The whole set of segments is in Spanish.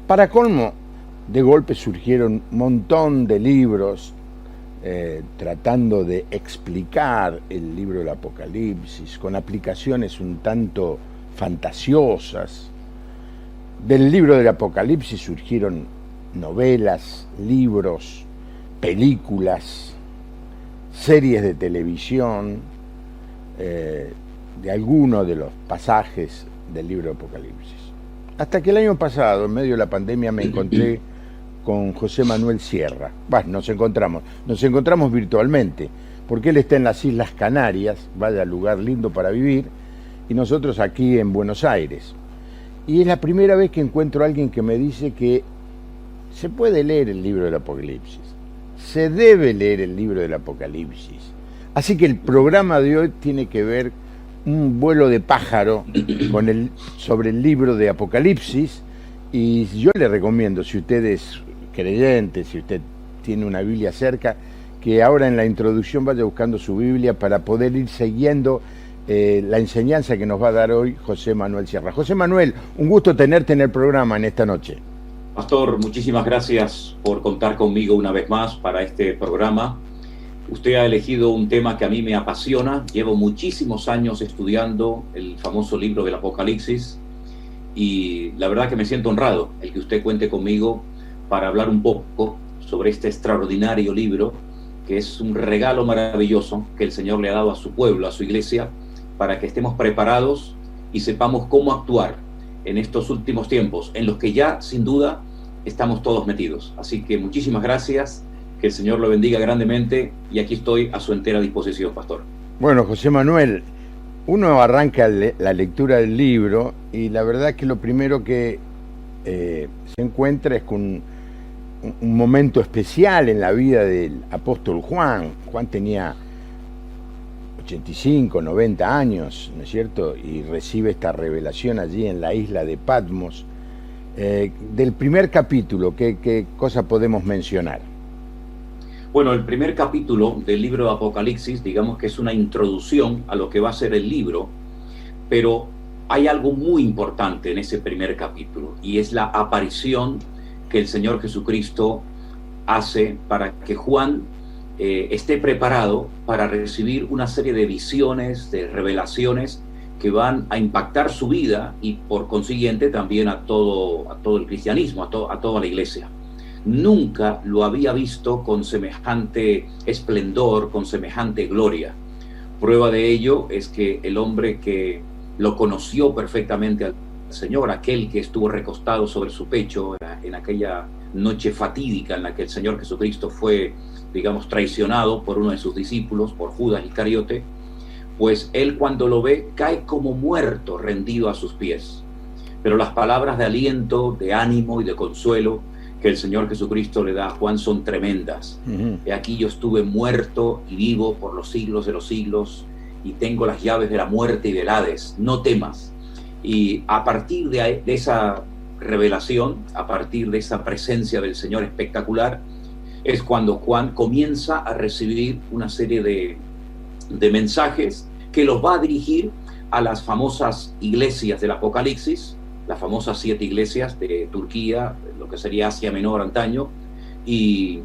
Para colmo, de golpe surgieron un montón de libros tratando de explicar el libro del Apocalipsis, con aplicaciones un tanto fantasiosas. Del libro del Apocalipsis surgieron novelas, libros, películas, series de televisión, de algunos de los pasajes del libro del Apocalipsis. Hasta que el año pasado, en medio de la pandemia, me encontré con José Manuel Sierra. Bueno, nos encontramos virtualmente, porque él está en las Islas Canarias, vaya lugar lindo para vivir, y nosotros aquí en Buenos Aires. Y es la primera vez que encuentro a alguien que me dice que se puede leer el libro del Apocalipsis, se debe leer el libro del Apocalipsis. Así que el programa de hoy tiene que ver un vuelo de pájaro sobre el libro de Apocalipsis, y yo le recomiendo, si usted es creyente, si usted tiene una Biblia cerca, que ahora en la introducción vaya buscando su Biblia para poder ir siguiendo la enseñanza que nos va a dar hoy José Manuel Sierra. José Manuel, un gusto tenerte en el programa en esta noche. Pastor, muchísimas gracias por contar conmigo una vez más para este programa. Usted ha elegido un tema que a mí me apasiona. Llevo muchísimos años estudiando el famoso libro del Apocalipsis y la verdad que me siento honrado el que usted cuente conmigo para hablar un poco sobre este extraordinario libro, que es un regalo maravilloso que el Señor le ha dado a su pueblo, a su iglesia, para que estemos preparados y sepamos cómo actuar en estos últimos tiempos, en los que ya, sin duda, estamos todos metidos. Así que muchísimas gracias, que el Señor lo bendiga grandemente, y aquí estoy a su entera disposición, Pastor. Bueno, José Manuel, uno arranca la lectura del libro y la verdad que lo primero que se encuentra es con un momento especial en la vida del apóstol Juan. Juan tenía 85, 90 años, ¿no es cierto? Y recibe esta revelación allí en la isla de Patmos. Del primer capítulo, ¿qué cosa podemos mencionar? Bueno, el primer capítulo del libro de Apocalipsis, digamos que es una introducción a lo que va a ser el libro, pero hay algo muy importante en ese primer capítulo, y es la aparición que el Señor Jesucristo hace para que Juan esté preparado para recibir una serie de visiones, de revelaciones que van a impactar su vida y por consiguiente también a todo el cristianismo, a toda la iglesia. Nunca lo había visto con semejante esplendor, con semejante gloria. Prueba de ello es que el hombre que lo conoció perfectamente al Señor, aquel que estuvo recostado sobre su pecho en aquella noche fatídica en la que el Señor Jesucristo fue, digamos, traicionado por uno de sus discípulos, por Judas Iscariote, pues él, cuando lo ve, cae como muerto, rendido a sus pies. Pero las palabras de aliento, de ánimo y de consuelo que el Señor Jesucristo le da a Juan son tremendas. He aquí, yo estuve muerto y vivo por los siglos de los siglos, y tengo las llaves de la muerte y del Hades. No temas. Y a partir de esa revelación, a partir de esa presencia del Señor espectacular, es cuando Juan comienza a recibir una serie de mensajes que los va a dirigir a las famosas iglesias del Apocalipsis, las famosas 7 iglesias de Turquía, lo que sería Asia Menor antaño, y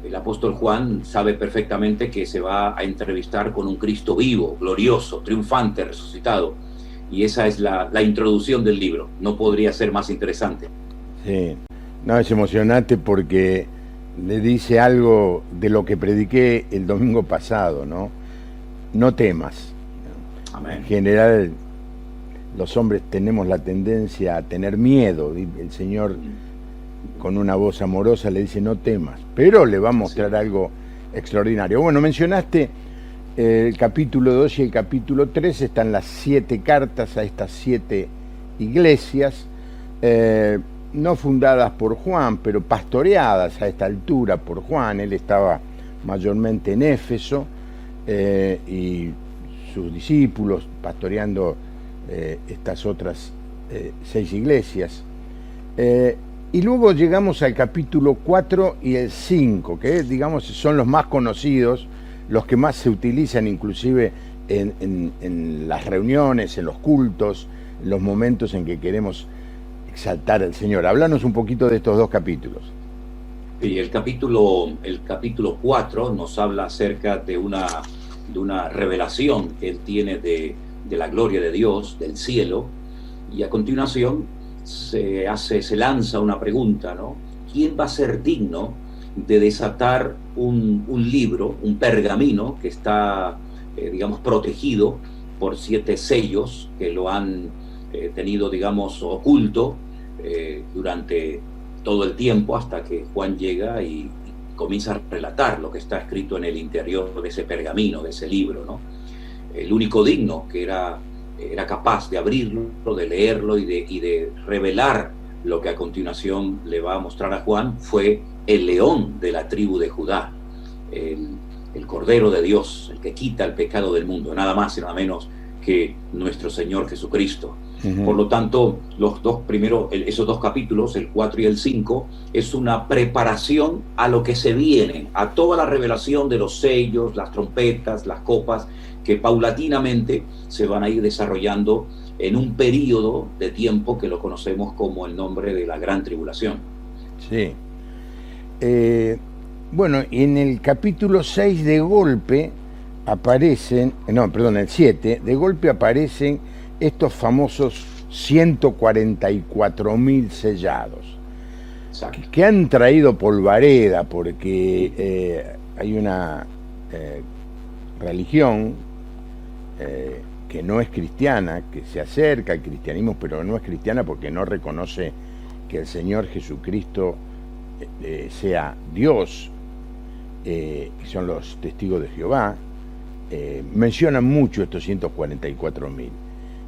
el apóstol Juan sabe perfectamente que se va a entrevistar con un Cristo vivo, glorioso, triunfante, resucitado, y esa es la introducción del libro. No podría ser más interesante. Sí, no, es emocionante porque le dice algo de lo que prediqué el domingo pasado, ¿no? No temas. Amén. En general, los hombres tenemos la tendencia a tener miedo. El Señor, con una voz amorosa, le dice: no temas, pero le va a mostrar algo extraordinario. Bueno, mencionaste el capítulo 2 y el capítulo 3, están las 7 cartas a estas 7 iglesias, no fundadas por Juan, pero pastoreadas a esta altura por Juan. Él estaba mayormente en Éfeso, y sus discípulos pastoreando estas otras 6 iglesias. Y luego llegamos al capítulo 4 y el 5, que digamos son los más conocidos, los que más se utilizan inclusive en las reuniones, en los cultos, en los momentos en que queremos exaltar al Señor. Háblanos un poquito de estos dos capítulos. Y el capítulo 4 nos habla acerca de una revelación que él tiene de la gloria de Dios, del cielo, y a continuación se lanza una pregunta, ¿no? ¿Quién va a ser digno de desatar un libro, un pergamino que está, digamos, protegido por 7 sellos que lo han tenido, digamos, oculto durante todo el tiempo, hasta que Juan llega y comienza a relatar lo que está escrito en el interior de ese pergamino, de ese libro, ¿no? El único digno que era capaz de abrirlo, de leerlo y de revelar lo que a continuación le va a mostrar a Juan fue el león de la tribu de Judá, el Cordero de Dios, el que quita el pecado del mundo, nada más y nada menos que nuestro Señor Jesucristo. Por lo tanto, esos dos capítulos, el 4 y el 5, es una preparación a lo que se viene, a toda la revelación de los sellos, las trompetas, las copas, que paulatinamente se van a ir desarrollando en un periodo de tiempo que lo conocemos como el nombre de la Gran Tribulación. Sí. Bueno, en el capítulo 6 de golpe aparecen, el 7, de golpe aparecen estos famosos 144.000 sellados. Exacto. Que han traído polvareda, porque hay una religión que no es cristiana, que se acerca al cristianismo, pero no es cristiana porque no reconoce que el Señor Jesucristo sea Dios, que son los testigos de Jehová. Mencionan mucho estos 144.000.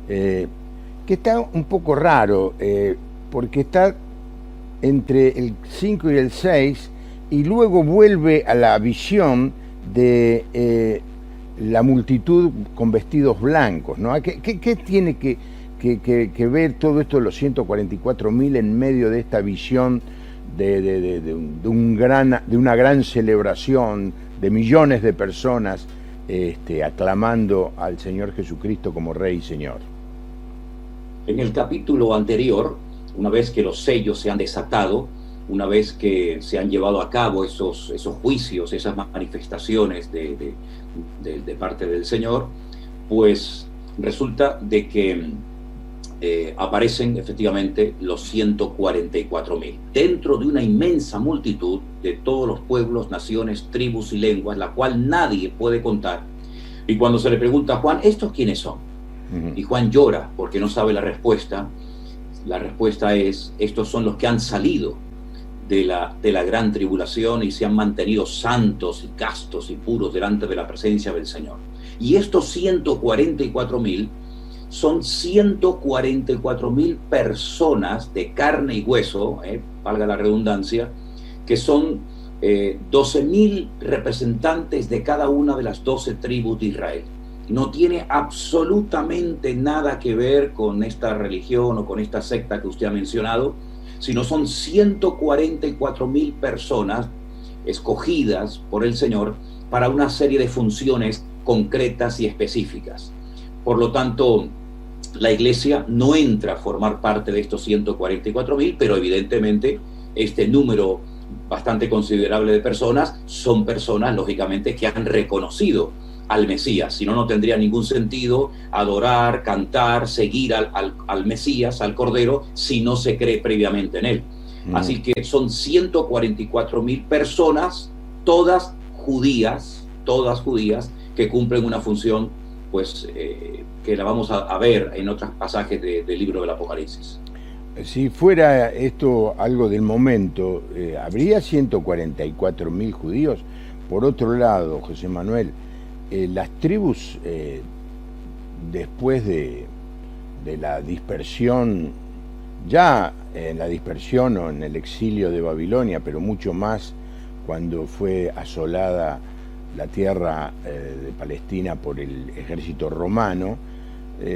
Que está un poco raro, porque está entre el 5 y el 6, y luego vuelve a la visión de la multitud con vestidos blancos, ¿no? ¿Qué tiene que ver todo esto de los 144.000 en medio de esta visión de una gran celebración de millones de personas aclamando al Señor Jesucristo como Rey y Señor? En el capítulo anterior, una vez que los sellos se han desatado, una vez que se han llevado a cabo esos juicios, esas manifestaciones de parte del Señor, pues resulta de que aparecen efectivamente los 144.000, dentro de una inmensa multitud de todos los pueblos, naciones, tribus y lenguas, la cual nadie puede contar. Y cuando se le pregunta a Juan, ¿estos quiénes son? Y Juan llora porque no sabe la respuesta. La respuesta es: estos son los que han salido de la gran tribulación y se han mantenido santos y castos y puros delante de la presencia del Señor. Y estos 144.000 son 144.000 personas de carne y hueso, valga la redundancia, que son 12.000 representantes de cada una de las 12 tribus de Israel. No tiene absolutamente nada que ver con esta religión o con esta secta que usted ha mencionado, sino son 144.000 personas escogidas por el Señor para una serie de funciones concretas y específicas. Por lo tanto, la iglesia no entra a formar parte de estos 144.000, pero evidentemente este número bastante considerable de personas son personas, lógicamente, que han reconocido al Mesías. Si no, no tendría ningún sentido adorar, cantar, seguir al Mesías, al Cordero, si no se cree previamente en él. Así que son 144.000 personas, todas judías, que cumplen una función, pues, que la vamos a ver en otros pasajes del libro del Apocalipsis. Si fuera esto algo del momento, ¿habría 144.000 judíos? Por otro lado, José Manuel, las tribus, después de la dispersión, ya en la dispersión o en el exilio de Babilonia, pero mucho más cuando fue asolada la tierra de Palestina por el ejército romano,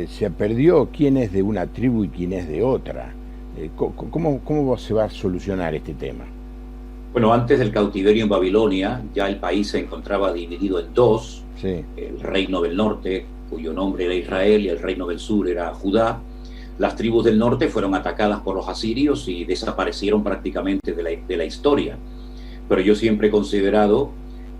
se perdió quién es de una tribu y quién es de otra. ¿Cómo se va a solucionar este tema? Bueno, antes del cautiverio en Babilonia, ya el país se encontraba dividido en dos. Sí. El reino del norte, cuyo nombre era Israel, y el reino del sur era Judá. las tribus del norte fueron atacadas por los asirios y desaparecieron prácticamente de la historia. Pero yo siempre he considerado,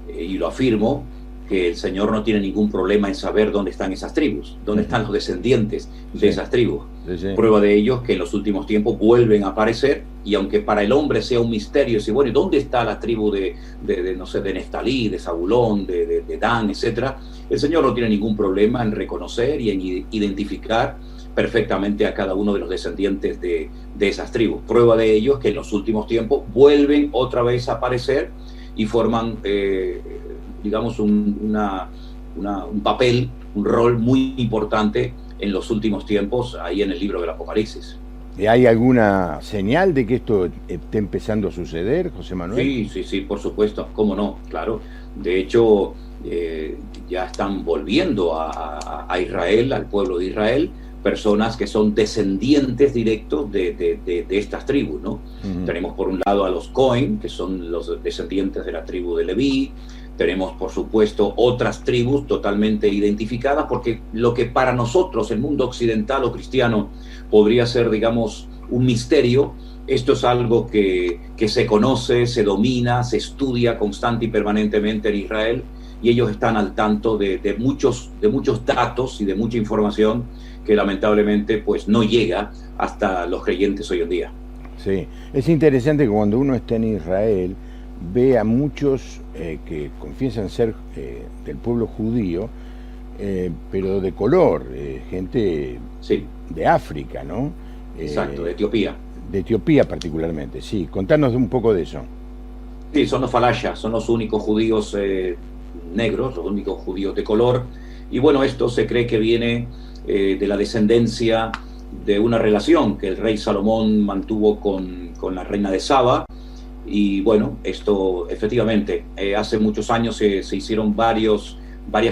y lo afirmo, que el Señor no tiene ningún problema en saber dónde están esas tribus, dónde están los descendientes de esas tribus. Sí. Prueba de ello que en los últimos tiempos vuelven a aparecer, y aunque para el hombre sea un misterio, si bueno, ¿dónde está la tribu no sé, de Neftalí, de Zabulón, de Dan, etcétera? El Señor no tiene ningún problema en reconocer y en identificar perfectamente a cada uno de los descendientes de esas tribus. Prueba de ello es que en los últimos tiempos vuelven otra vez a aparecer y forman, digamos, un papel, un rol muy importante en los últimos tiempos, ahí en el libro del Apocalipsis. ¿Hay alguna señal de que esto esté empezando a suceder, José Manuel? Sí, por supuesto, cómo no, claro. De hecho, ya están volviendo a Israel, al pueblo de Israel, personas que son descendientes directos de estas tribus, ¿no? Tenemos por un lado a los Cohen, que son los descendientes de la tribu de Leví. Tenemos, por supuesto, otras tribus totalmente identificadas, porque lo que para nosotros, el mundo occidental o cristiano, podría ser, digamos, un misterio, esto es algo que se conoce, se domina, se estudia constante y permanentemente en Israel, y ellos están al tanto de muchos datos y de mucha información que lamentablemente pues no llega hasta los creyentes hoy en día. Sí, es interesante que cuando uno está en Israel ve a muchos que confiesan ser del pueblo judío, pero de color, gente de África, ¿no? Exacto, de Etiopía. De Etiopía particularmente, sí. Contanos un poco de eso. Sí, son los falasha, son los únicos judíos negros, los únicos judíos de color. Y bueno, esto se cree que viene de la descendencia de una relación que el rey Salomón mantuvo con la reina de Saba. Y bueno, esto efectivamente, hace muchos años se hicieron varias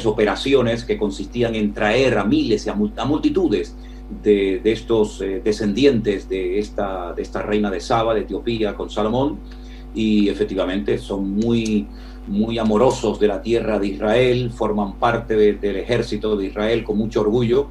operaciones que consistían en traer a miles y a multitudes de estos descendientes de esta reina de Saba, de Etiopía, con Salomón, y efectivamente son muy amorosos de la tierra de Israel, forman parte del ejército de Israel con mucho orgullo,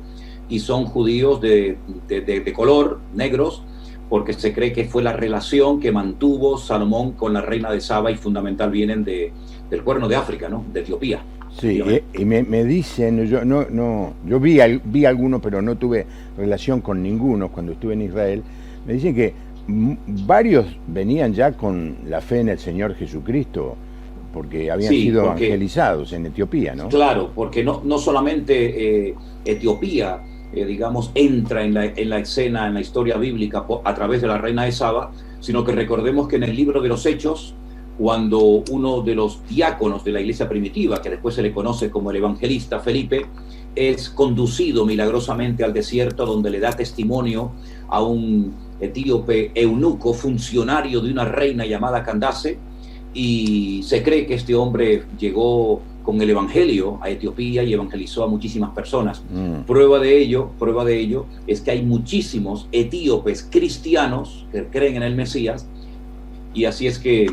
y son judíos de color, negros, porque se cree que fue la relación que mantuvo Salomón con la reina de Saba, y fundamental vienen del Cuerno de África, ¿no? De Etiopía. Sí, y me dicen, yo vi algunos, pero no tuve relación con ninguno cuando estuve en Israel. Me dicen que varios venían ya con la fe en el Señor Jesucristo, porque habían sido evangelizados en Etiopía, ¿no? Claro, porque no solamente Etiopía, digamos, entra en la escena, en la historia bíblica a través de la reina de Saba, sino que recordemos que en el libro de los Hechos, cuando uno de los diáconos de la iglesia primitiva, que después se le conoce como el evangelista Felipe, es conducido milagrosamente al desierto, donde le da testimonio a un etíope eunuco, funcionario de una reina llamada Candace, y se cree que este hombre llegó con el evangelio a Etiopía y evangelizó a muchísimas personas. Prueba de ello es que hay muchísimos etíopes cristianos que creen en el Mesías, y así es que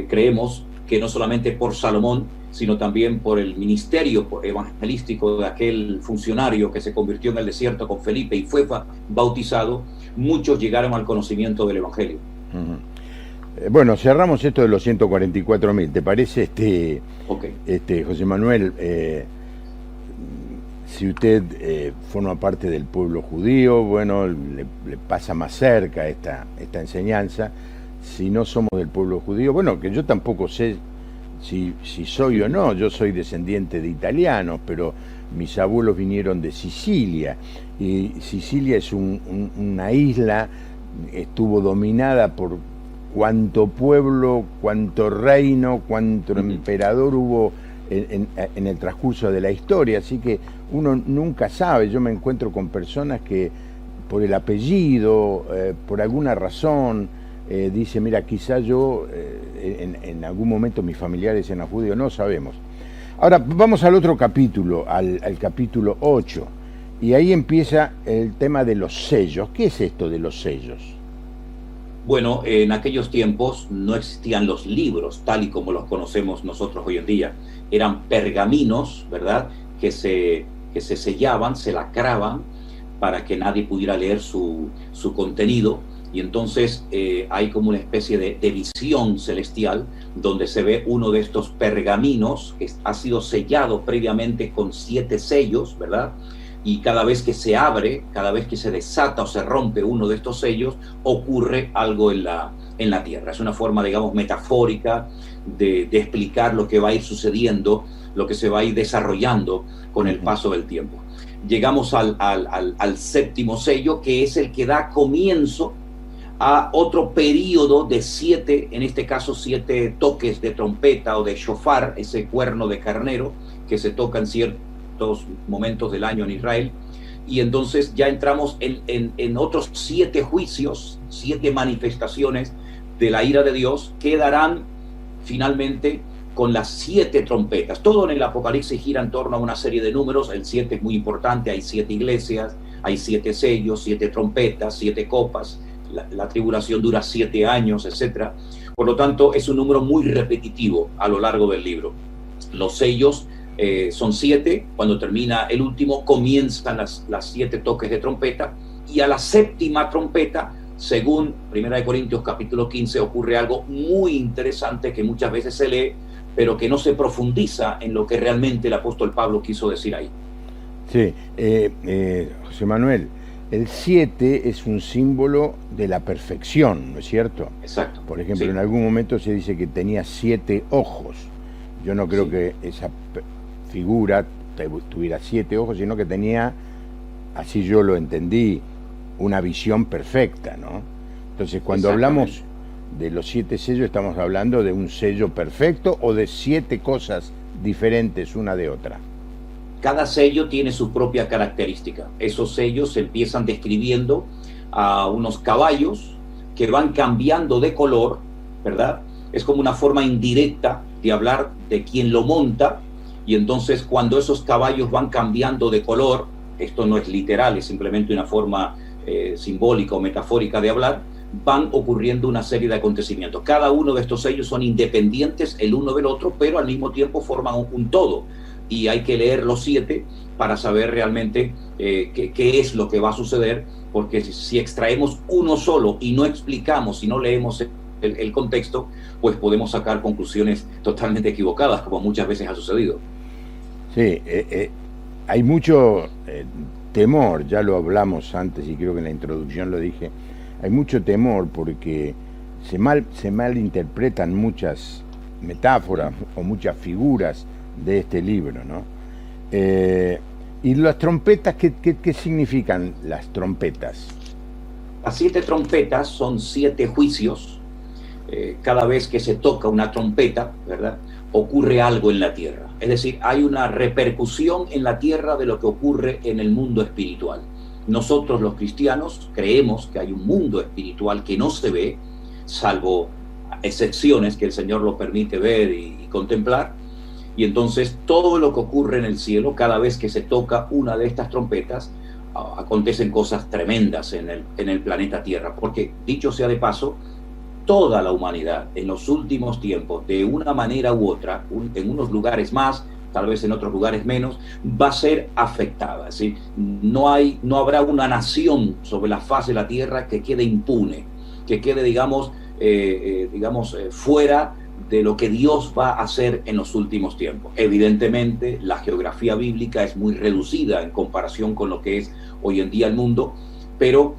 creemos que no solamente por Salomón, sino también por el ministerio evangelístico de aquel funcionario que se convirtió en el desierto con Felipe y fue bautizado, muchos llegaron al conocimiento del evangelio. Bueno, cerramos esto de los 144.000. ¿Te parece, José Manuel, si usted forma parte del pueblo judío, bueno, le pasa más cerca esta enseñanza? Si no somos del pueblo judío, bueno, que yo tampoco sé si soy o no, yo soy descendiente de italianos, pero mis abuelos vinieron de Sicilia, y Sicilia es una isla, estuvo dominada por cuánto pueblo, cuánto reino, cuánto emperador hubo en el transcurso de la historia, así que uno nunca sabe. Yo me encuentro con personas que por el apellido, por alguna razón, dice, mira, quizá yo en algún momento mis familiares eran judíos, no sabemos. Ahora vamos al otro capítulo, al capítulo 8, y ahí empieza el tema de los sellos. ¿Qué es esto de los sellos? Bueno, en aquellos tiempos no existían los libros tal y como los conocemos nosotros hoy en día. Eran pergaminos, ¿verdad?, que se sellaban, se lacraban para que nadie pudiera leer su contenido. Y entonces hay como una especie de visión celestial donde se ve uno de estos pergaminos que ha sido sellado previamente con 7 sellos, ¿verdad? Y cada vez que se abre, cada vez que se desata o se rompe uno de estos sellos, ocurre algo en la tierra. Es una forma, digamos, metafórica de explicar lo que va a ir sucediendo, lo que se va a ir desarrollando con el paso del tiempo. Llegamos al 7º sello, que es el que da comienzo a otro periodo de 7, en este caso 7 toques de trompeta o de shofar, ese cuerno de carnero que se toca en ciertos momentos del año en Israel. Y entonces ya entramos en otros 7 juicios, 7 manifestaciones de la ira de Dios que darán finalmente con las 7 trompetas. Todo en el Apocalipsis gira en torno a una serie de números. El 7 es muy importante, hay 7 iglesias, hay 7 sellos, 7 trompetas, 7 copas. La tribulación dura 7 años, etc. Por lo tanto, es un número muy repetitivo a lo largo del libro. Los sellos son 7. Cuando termina el último, comienzan las 7 toques de trompeta. Y a la 7ª trompeta, según 1 Corintios capítulo 15, ocurre algo muy interesante que muchas veces se lee, pero que no se profundiza en lo que realmente el apóstol Pablo quiso decir ahí. Sí, José Manuel, el 7 es un símbolo de la perfección, ¿no es cierto? Exacto. Por ejemplo, sí. En algún momento se dice que tenía 7 ojos. Yo no creo que esa figura tuviera 7 ojos, sino que tenía, así yo lo entendí, una visión perfecta, ¿no? Entonces, cuando hablamos de los 7 sellos, estamos hablando de un sello perfecto o de 7 cosas diferentes una de otra. Cada sello tiene su propia característica. Esos sellos se empiezan describiendo a unos caballos que van cambiando de color, ¿verdad? Es como una forma indirecta de hablar de quien lo monta, y entonces cuando esos caballos van cambiando de color, esto no es literal, es simplemente una forma simbólica o metafórica de hablar, van ocurriendo una serie de acontecimientos. Cada uno de estos sellos son independientes el uno del otro, pero al mismo tiempo forman un todo. Y hay que leer los 7 para saber realmente qué es lo que va a suceder, porque si extraemos uno solo y no explicamos, y no leemos el contexto, pues podemos sacar conclusiones totalmente equivocadas, como muchas veces ha sucedido. Sí, hay mucho temor, ya lo hablamos antes y creo que en la introducción lo dije, hay mucho temor porque se malinterpretan muchas metáforas o muchas figuras de este libro, ¿no? ¿Y las trompetas, qué significan las trompetas? Las 7 trompetas son 7 juicios. Cada vez que se toca una trompeta, ¿verdad?, ocurre algo en la tierra. Es decir, hay una repercusión en la tierra de lo que ocurre en el mundo espiritual. Nosotros los cristianos creemos que hay un mundo espiritual que no se ve, salvo excepciones que el Señor lo permite ver y contemplar. Y entonces todo lo que ocurre en el cielo, cada vez que se toca una de estas trompetas, acontecen cosas tremendas en el planeta Tierra. Porque, dicho sea de paso, toda la humanidad en los últimos tiempos, de una manera u otra, en unos lugares más, tal vez en otros lugares menos, va a ser afectada. ¿Sí? No habrá una nación sobre la faz de la tierra que quede impune, que quede, digamos, fuera de lo que Dios va a hacer en los últimos tiempos. Evidentemente, la geografía bíblica es muy reducida en comparación con lo que es hoy en día el mundo, pero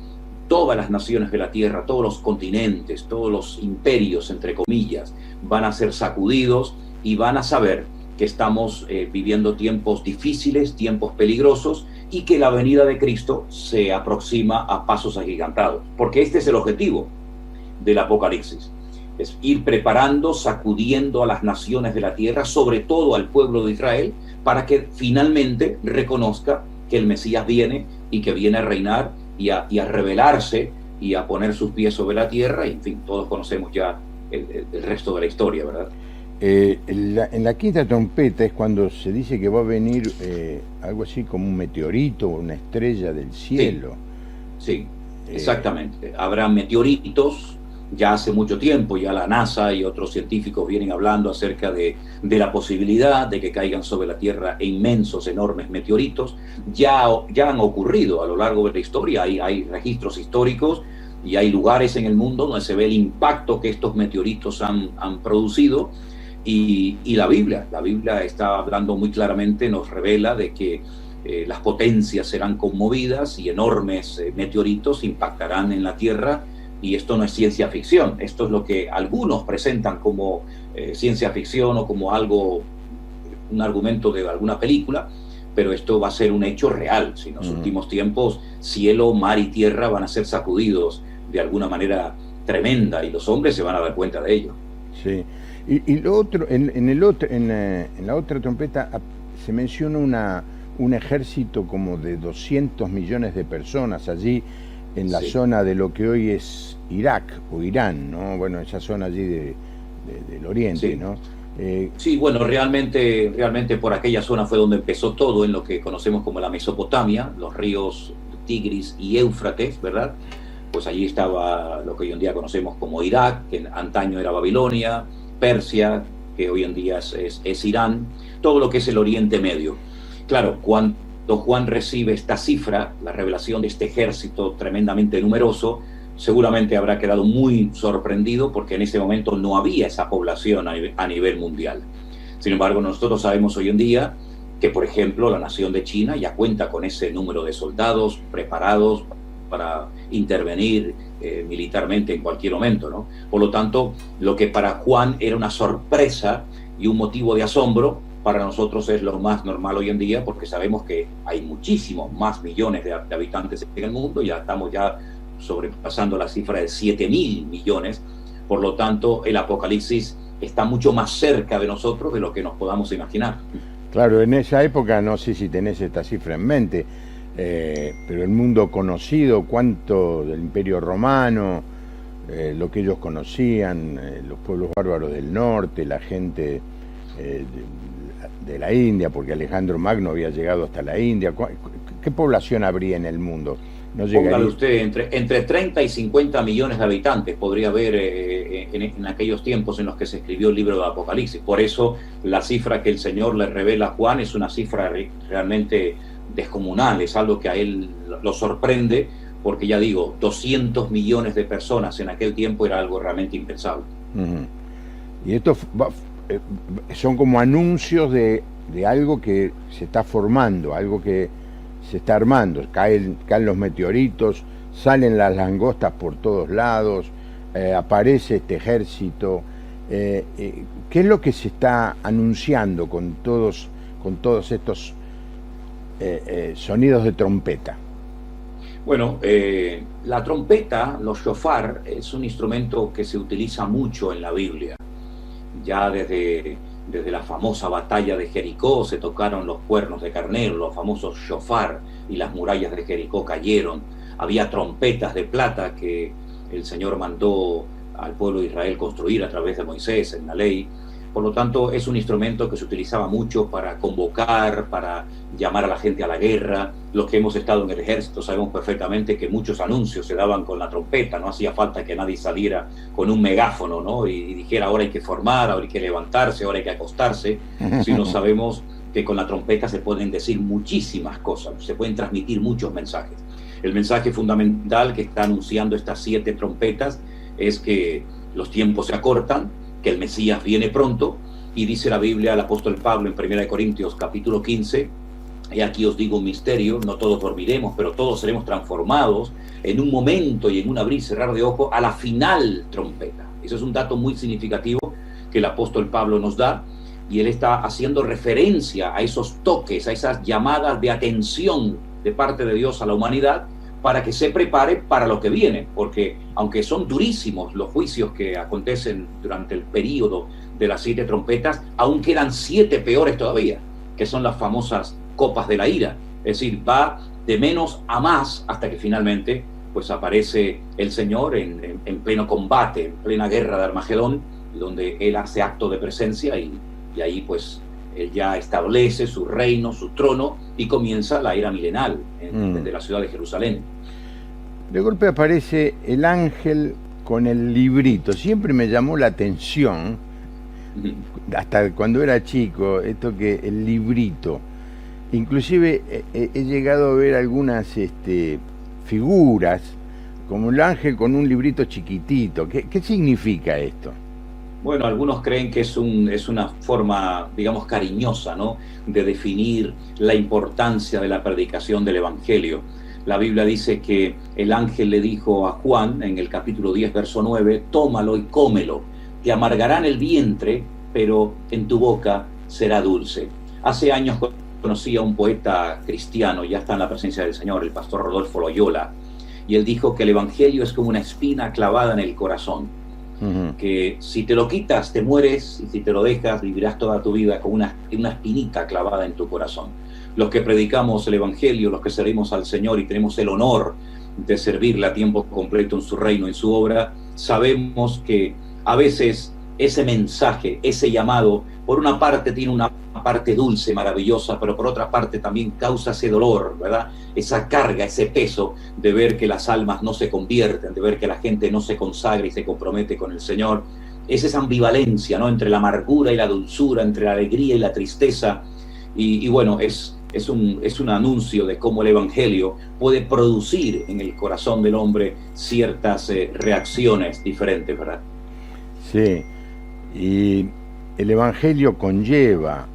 todas las naciones de la tierra, todos los continentes, todos los imperios, entre comillas, van a ser sacudidos y van a saber que estamos viviendo tiempos difíciles, tiempos peligrosos, y que la venida de Cristo se aproxima a pasos agigantados. Porque este es el objetivo del Apocalipsis. Es ir preparando, sacudiendo a las naciones de la tierra, sobre todo al pueblo de Israel, para que finalmente reconozca que el Mesías viene y que viene a reinar y a revelarse y a poner sus pies sobre la tierra. Y, en fin, todos conocemos ya el resto de la historia, ¿verdad? En la quinta trompeta es cuando se dice que va a venir algo así como un meteorito o una estrella del cielo. Sí, exactamente. Habrá meteoritos ya hace mucho tiempo, ya la NASA y otros científicos vienen hablando acerca de la posibilidad de que caigan sobre la Tierra inmensos, enormes meteoritos. Ya han ocurrido a lo largo de la historia, hay registros históricos y hay lugares en el mundo donde se ve el impacto que estos meteoritos han producido. Y la Biblia está hablando muy claramente, nos revela de que las potencias serán conmovidas y enormes meteoritos impactarán en la Tierra. Y esto no es ciencia ficción, esto es lo que algunos presentan como ciencia ficción o como un argumento de alguna película, pero esto va a ser un hecho real. Si en los últimos tiempos cielo, mar y tierra van a ser sacudidos de alguna manera tremenda y los hombres se van a dar cuenta de ello. Sí. Y lo otro, en la otra trompeta se menciona un ejército como de 200 millones de personas allí en la zona de lo que hoy es Irak o Irán, ¿no? Bueno, esa zona allí del oriente, sí. ¿no? Sí, bueno, realmente por aquella zona fue donde empezó todo en lo que conocemos como la Mesopotamia, los ríos Tigris y Éufrates, ¿verdad? Pues allí estaba lo que hoy en día conocemos como Irak, que antaño era Babilonia, Persia, que hoy en día es Irán, todo lo que es el Oriente Medio. Claro, cuando Juan recibe esta cifra, la revelación de este ejército tremendamente numeroso, seguramente habrá quedado muy sorprendido porque en ese momento no había esa población a nivel mundial. Sin embargo, nosotros sabemos hoy en día que, por ejemplo, la nación de China ya cuenta con ese número de soldados preparados para intervenir militarmente en cualquier momento, ¿no? Por lo tanto, lo que para Juan era una sorpresa y un motivo de asombro, para nosotros es lo más normal hoy en día, porque sabemos que hay muchísimos más millones de habitantes en el mundo, ya estamos sobrepasando la cifra de 7.000 millones, por lo tanto el Apocalipsis está mucho más cerca de nosotros de lo que nos podamos imaginar. Claro, en esa época, no sé si tenés esta cifra en mente, pero el mundo conocido, cuánto del Imperio Romano, lo que ellos conocían, los pueblos bárbaros del norte, la gente de la India, porque Alejandro Magno había llegado hasta la India. ¿Qué población habría en el mundo? No llegaría... Póngale usted, entre 30 y 50 millones de habitantes podría haber en aquellos tiempos en los que se escribió el libro de Apocalipsis. Por eso la cifra que el Señor le revela a Juan es una cifra realmente descomunal, es algo que a él lo sorprende, porque ya digo, 200 millones de personas en aquel tiempo era algo realmente impensable. Y esto son como anuncios de algo que se está formando, algo que se está armando. Caen los meteoritos, salen las langostas por todos lados, aparece este ejército. ¿Qué es lo que se está anunciando con todos estos sonidos de trompeta? Bueno, la trompeta, los shofar, es un instrumento que se utiliza mucho en la Biblia. Ya desde la famosa batalla de Jericó se tocaron los cuernos de carnero, los famosos shofar, y las murallas de Jericó cayeron. Había trompetas de plata que el Señor mandó al pueblo de Israel construir a través de Moisés en la ley. Por lo tanto, es un instrumento que se utilizaba mucho para convocar, para llamar a la gente a la guerra. Los que hemos estado en el ejército sabemos perfectamente que muchos anuncios se daban con la trompeta. No hacía falta que nadie saliera con un megáfono, ¿no? y dijera, ahora hay que formar, ahora hay que levantarse, ahora hay que acostarse. Sino sabemos que con la trompeta se pueden decir muchísimas cosas, se pueden transmitir muchos mensajes. El mensaje fundamental que está anunciando estas 7 trompetas es que los tiempos se acortan, que el Mesías viene pronto, y dice la Biblia, el apóstol Pablo en 1 Corintios capítulo 15, y aquí os digo un misterio, no todos dormiremos, pero todos seremos transformados en un momento y en un abrir y cerrar de ojo a la final trompeta. Eso es un dato muy significativo que el apóstol Pablo nos da, y él está haciendo referencia a esos toques, a esas llamadas de atención de parte de Dios a la humanidad, para que se prepare para lo que viene, porque aunque son durísimos los juicios que acontecen durante el período de las 7 trompetas, aún quedan 7 peores todavía, que son las famosas copas de la ira. Es decir, va de menos a más hasta que finalmente pues aparece el Señor en pleno combate, en plena guerra de Armagedón, donde Él hace acto de presencia y ahí pues Él ya establece su reino, su trono, y comienza la era milenal desde la ciudad de Jerusalén. De golpe aparece el ángel con el librito. Siempre me llamó la atención, hasta cuando era chico, esto que el librito. Inclusive he llegado a ver algunas figuras, como el ángel con un librito chiquitito. ¿Qué significa esto? Bueno, algunos creen que es una forma, digamos, cariñosa, ¿no?, de definir la importancia de la predicación del Evangelio. La Biblia dice que el ángel le dijo a Juan, en el capítulo 10, verso 9, tómalo y cómelo, te amargarán el vientre, pero en tu boca será dulce. Hace años conocí a un poeta cristiano, ya está en la presencia del Señor, el pastor Rodolfo Loyola, y él dijo que el Evangelio es como una espina clavada en el corazón. Que si te lo quitas te mueres, y si te lo dejas vivirás toda tu vida con una espinita clavada en tu corazón. Los que predicamos el Evangelio, los que servimos al Señor y tenemos el honor de servirle a tiempo completo en su reino, en su obra, sabemos que a veces ese mensaje, ese llamado, por una parte tiene una parte dulce, maravillosa, pero por otra parte también causa ese dolor, ¿verdad? Esa carga, ese peso de ver que las almas no se convierten, de ver que la gente no se consagra y se compromete con el Señor. Es esa ambivalencia, ¿no?, entre la amargura y la dulzura, entre la alegría y la tristeza. Y bueno, es un anuncio de cómo el Evangelio puede producir en el corazón del hombre ciertas reacciones diferentes, ¿verdad? Sí, y el Evangelio conlleva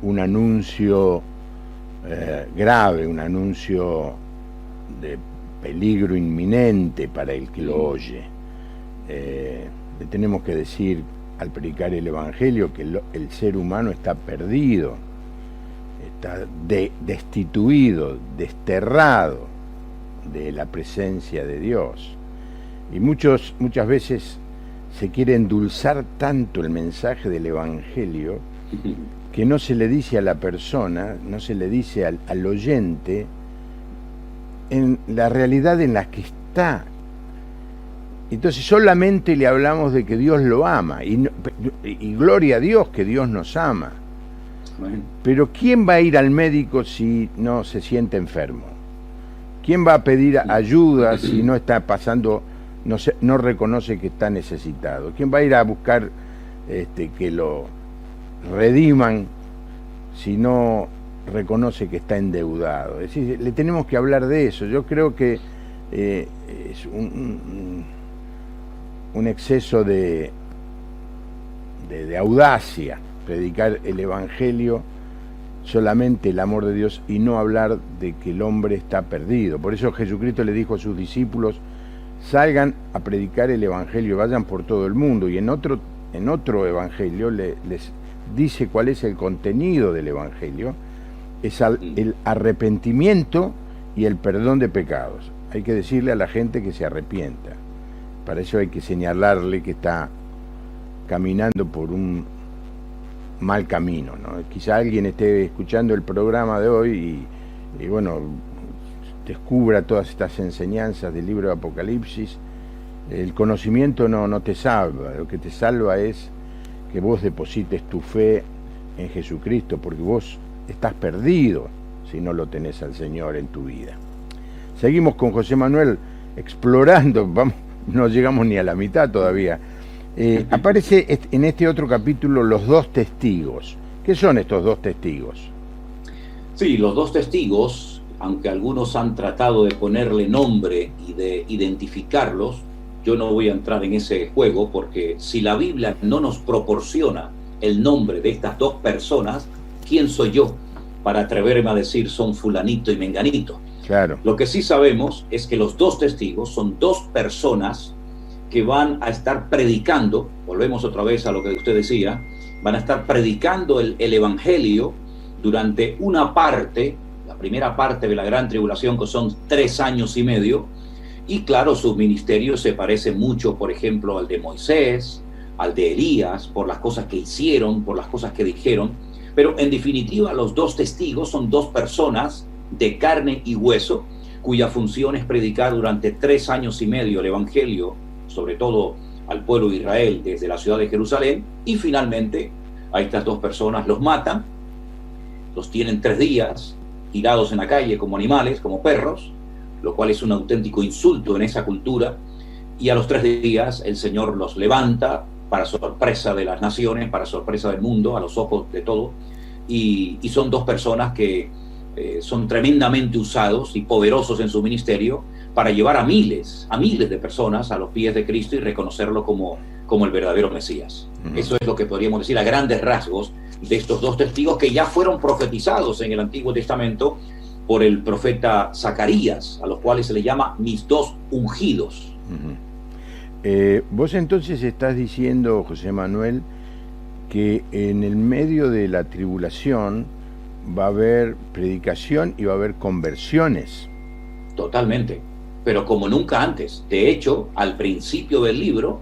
un anuncio grave, un anuncio de peligro inminente para el que lo oye. Le tenemos que decir al predicar el Evangelio que el ser humano está perdido, está destituido, desterrado de la presencia de Dios. Y muchas veces se quiere endulzar tanto el mensaje del Evangelio que no se le dice a la persona, no se le dice al oyente en la realidad en la que está. Entonces solamente le hablamos de que Dios lo ama y gloria a Dios que Dios nos ama. Bueno. Pero ¿quién va a ir al médico si no se siente enfermo? ¿Quién va a pedir ayuda si no está pasando, no reconoce que está necesitado? ¿Quién va a ir a buscar que lo rediman si no reconoce que está endeudado? Es decir, le tenemos que hablar de eso. Yo creo que es un exceso de audacia predicar el Evangelio, solamente el amor de Dios, y no hablar de que el hombre está perdido. Por eso Jesucristo le dijo a sus discípulos: salgan a predicar el Evangelio, vayan por todo el mundo. Y en otro Evangelio les dice cuál es el contenido del Evangelio: es el arrepentimiento y el perdón de pecados. Hay que decirle a la gente que se arrepienta. Para eso hay que señalarle que está caminando por un mal camino, ¿no? Quizá alguien esté escuchando el programa de hoy y bueno, descubra todas estas enseñanzas del libro de Apocalipsis. El conocimiento no te salva, lo que te salva es que vos deposites tu fe en Jesucristo, porque vos estás perdido si no lo tenés al Señor en tu vida. Seguimos con José Manuel explorando, no llegamos ni a la mitad todavía. Aparece en este otro capítulo los dos testigos. ¿Qué son estos dos testigos? Sí, los dos testigos, aunque algunos han tratado de ponerle nombre y de identificarlos, yo no voy a entrar en ese juego, porque si la Biblia no nos proporciona el nombre de estas dos personas, ¿quién soy yo para atreverme a decir son fulanito y menganito? Claro. Lo que sí sabemos es que los dos testigos son dos personas que van a estar predicando, volvemos otra vez a lo que usted decía, van a estar predicando el Evangelio durante una parte, la primera parte de la gran tribulación, que son 3 años y medio, y claro, sus ministerios se parecen mucho, por ejemplo, al de Moisés, al de Elías, por las cosas que hicieron, por las cosas que dijeron, pero en definitiva los dos testigos son dos personas de carne y hueso, cuya función es predicar durante 3 años y medio el Evangelio, sobre todo al pueblo de Israel desde la ciudad de Jerusalén, y finalmente a estas dos personas los matan, los tienen 3 días tirados en la calle como animales, como perros, lo cual es un auténtico insulto en esa cultura, y a los 3 días el Señor los levanta para sorpresa de las naciones, para sorpresa del mundo, a los ojos de todos, y son 2 personas que son tremendamente usados y poderosos en su ministerio para llevar a miles de personas a los pies de Cristo y reconocerlo como el verdadero Mesías. Eso es lo que podríamos decir a grandes rasgos de estos 2 testigos que ya fueron profetizados en el Antiguo Testamento por el profeta Zacarías, a los cuales se le llama mis 2 ungidos. Vos entonces estás diciendo, José Manuel, que en el medio de la tribulación va a haber predicación y va a haber conversiones. Totalmente, pero como nunca antes. De hecho, al principio del libro,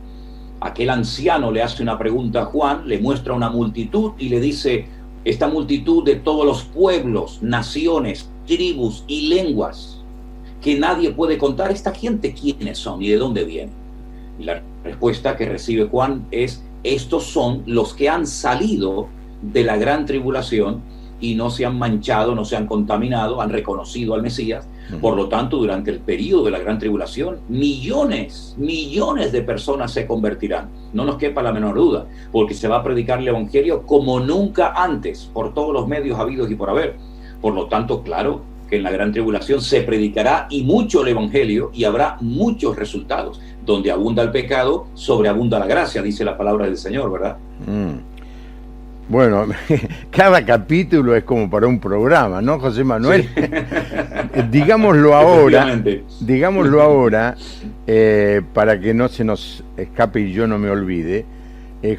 aquel anciano le hace una pregunta a Juan, le muestra una multitud y le dice, esta multitud de todos los pueblos, naciones, tribus y lenguas, que nadie puede contar, esta gente quiénes son y de dónde vienen. Y la respuesta que recibe Juan es, estos son los que han salido de la gran tribulación y no se han manchado, no se han contaminado, han reconocido al Mesías. Por lo tanto, durante el periodo de la gran tribulación, millones de personas se convertirán. No nos quepa la menor duda, porque se va a predicar el Evangelio como nunca antes, por todos los medios habidos y por haber. Por lo tanto, claro que en la gran tribulación se predicará y mucho el Evangelio y habrá muchos resultados. Donde abunda el pecado, sobreabunda la gracia, dice la palabra del Señor, ¿verdad? Bueno, cada capítulo es como para un programa, ¿no, José Manuel? Sí. Digámoslo ahora, para que no se nos escape y yo no me olvide.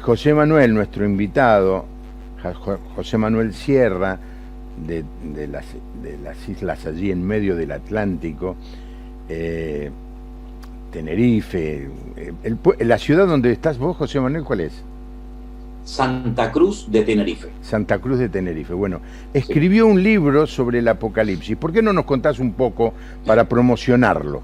José Manuel, nuestro invitado, José Manuel Sierra, de las islas allí en medio del Atlántico, Tenerife, la ciudad donde estás vos, José Manuel, ¿cuál es? Santa Cruz de Tenerife. Santa Cruz de Tenerife. Bueno, escribió un libro sobre el Apocalipsis. ¿Por qué no nos contás un poco para promocionarlo?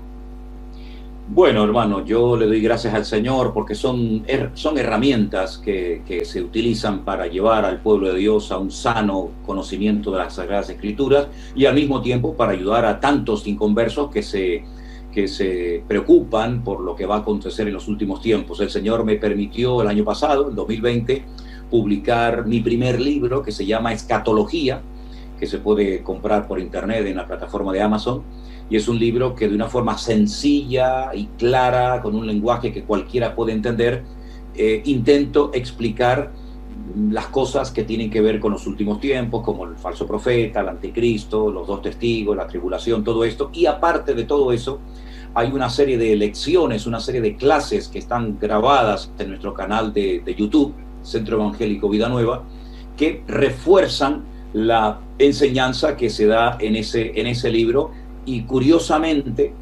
Bueno, hermano, yo le doy gracias al Señor porque son herramientas que se utilizan para llevar al pueblo de Dios a un sano conocimiento de las Sagradas Escrituras y al mismo tiempo para ayudar a tantos inconversos que se preocupan por lo que va a acontecer en los últimos tiempos. El Señor me permitió el año pasado, en 2020, publicar mi primer libro que se llama Escatología, que se puede comprar por internet en la plataforma de Amazon, y es un libro que de una forma sencilla y clara, con un lenguaje que cualquiera puede entender, intento explicar las cosas que tienen que ver con los últimos tiempos, como el falso profeta, el anticristo, los 2 testigos, la tribulación, todo esto. Y aparte de todo eso, hay una serie de lecciones, una serie de clases que están grabadas en nuestro canal de YouTube, Centro Evangélico Vida Nueva, que refuerzan la enseñanza que se da en ese libro. Y curiosamente,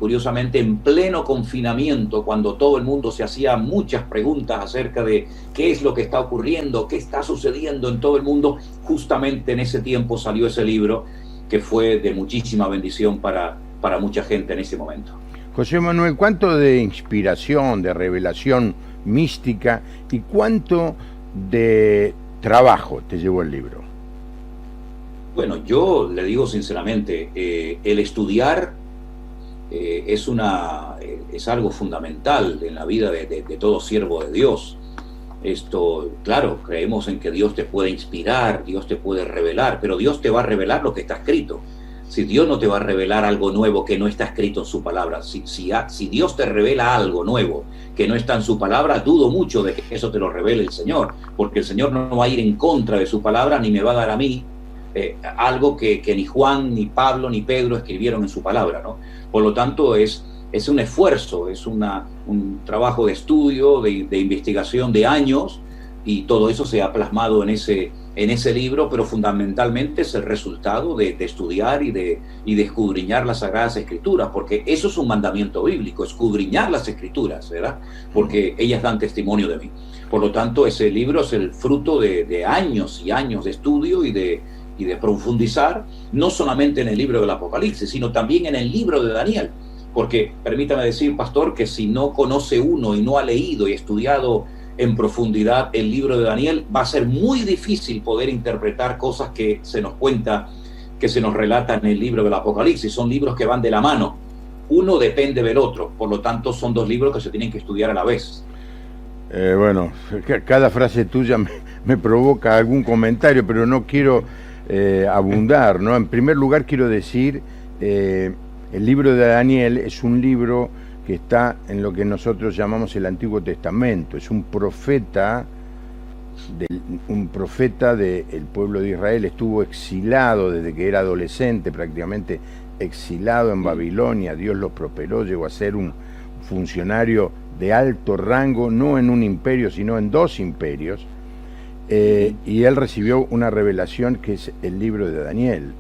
en pleno confinamiento, cuando todo el mundo se hacía muchas preguntas acerca de qué es lo que está ocurriendo, qué está sucediendo en todo el mundo, justamente en ese tiempo salió ese libro que fue de muchísima bendición para mucha gente en ese momento. José Manuel, ¿cuánto de inspiración, de revelación mística y cuánto de trabajo te llevó el libro? Bueno, yo le digo sinceramente, el estudiar es algo fundamental en la vida de todo siervo de Dios. Esto, claro, creemos en que Dios te puede inspirar, Dios te puede revelar, pero Dios te va a revelar lo que está escrito. Si Dios no te va a revelar algo nuevo que no está escrito en su palabra, si Dios te revela algo nuevo que no está en su palabra, dudo mucho de que eso te lo revele el Señor, porque el Señor no va a ir en contra de su palabra ni me va a dar a mí algo que ni Juan, ni Pablo, ni Pedro escribieron en su palabra, ¿no? Por lo tanto, es un esfuerzo, es un trabajo de estudio, de investigación de años, y todo eso se ha plasmado en ese libro, pero fundamentalmente es el resultado de estudiar y de escudriñar las Sagradas Escrituras, porque eso es un mandamiento bíblico, escudriñar las Escrituras, ¿verdad? Porque ellas dan testimonio de mí. Por lo tanto, ese libro es el fruto de años y años de estudio y de profundizar, no solamente en el libro del Apocalipsis, sino también en el libro de Daniel. Porque, permítame decir, pastor, que si no conoce uno y no ha leído y estudiado en profundidad el libro de Daniel, va a ser muy difícil poder interpretar cosas que se nos cuenta, que se nos relata en el libro del Apocalipsis. Son libros que van de la mano. uno depende del otro, por lo tanto son dos libros que se tienen que estudiar a la vez. Bueno, cada frase tuya me provoca algún comentario, pero no quiero abundar, ¿no? En primer lugar quiero decir, el libro de Daniel es un libro que está en lo que nosotros llamamos el Antiguo Testamento. Es un profeta del pueblo de Israel. Estuvo exilado desde que era adolescente, prácticamente exilado en Babilonia. Dios lo prosperó, llegó a ser un funcionario de alto rango, no en un imperio, sino en dos imperios. Y él recibió una revelación que es el libro de Daniel,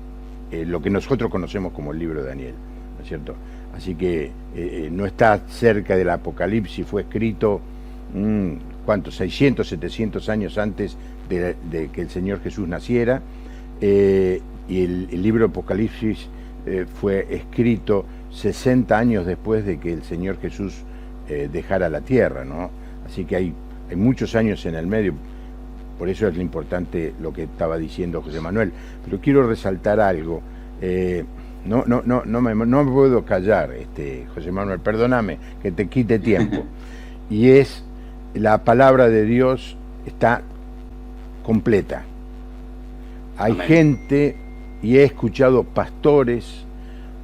lo que nosotros conocemos como el libro de Daniel, ¿no es cierto? Así que no está cerca del Apocalipsis, fue escrito, ¿cuántos? 600, 700 años antes de que el Señor Jesús naciera, y el libro de Apocalipsis fue escrito 60 años después de que el Señor Jesús dejara la tierra, ¿no? Así que hay muchos años en el medio. Por eso es lo importante lo que estaba diciendo José Manuel. Pero quiero resaltar algo. No me puedo callar, José Manuel, perdóname que te quite tiempo. Y es, la palabra de Dios está completa. Hay Amén. gente, y he escuchado pastores,